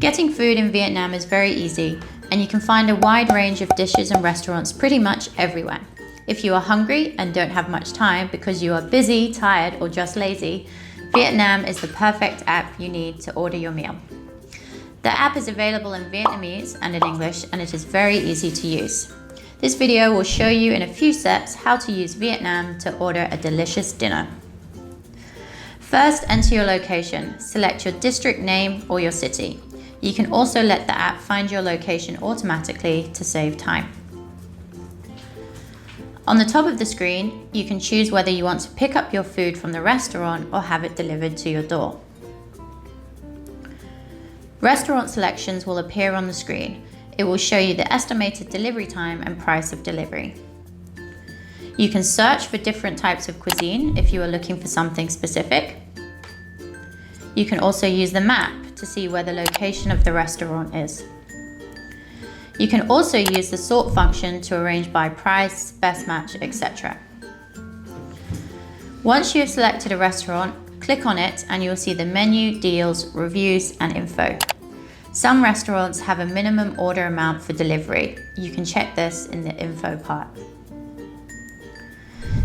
Getting food in Vietnam is very easy, and you can find a wide range of dishes and restaurants pretty much everywhere. If you are hungry and don't have much time because you are busy, tired, or just lazy, Vietnammm is the perfect app you need to order your meal. The app is available in Vietnamese and in English, and it is very easy to use. This video will show you in a few steps how to use Vietnammm to order a delicious dinner. First, enter your location. Select your district name or your city. You can also let the app find your location automatically to save time. On the top of the screen, you can choose whether you want to pick up your food from the restaurant or have it delivered to your door. Restaurant selections will appear on the screen. It will show you the estimated delivery time and price of delivery. You can search for different types of cuisine if you are looking for something specific. You can also use the map to see where the location of the restaurant is. You can also use the sort function to arrange by price, best match, etc. Once you have selected a restaurant, click on it and you will see the menu, deals, reviews, and info. Some restaurants have a minimum order amount for delivery. You can check this in the info part.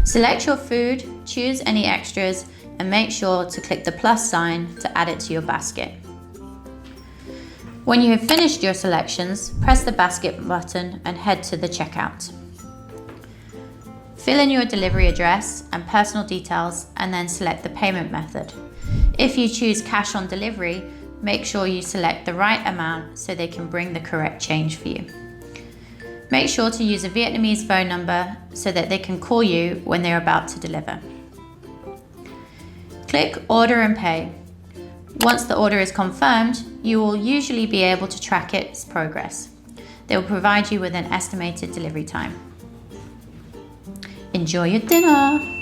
Select your food, choose any extras, and make sure to click the plus sign to add it to your basket. When you have finished your selections, press the basket button and head to the checkout. Fill in your delivery address and personal details and then select the payment method. If you choose cash on delivery, make sure you select the right amount so they can bring the correct change for you. Make sure to use a Vietnamese phone number so that they can call you when they're about to deliver. Click Order and Pay. Once the order is confirmed, you will usually be able to track its progress. They will provide you with an estimated delivery time. Enjoy your dinner!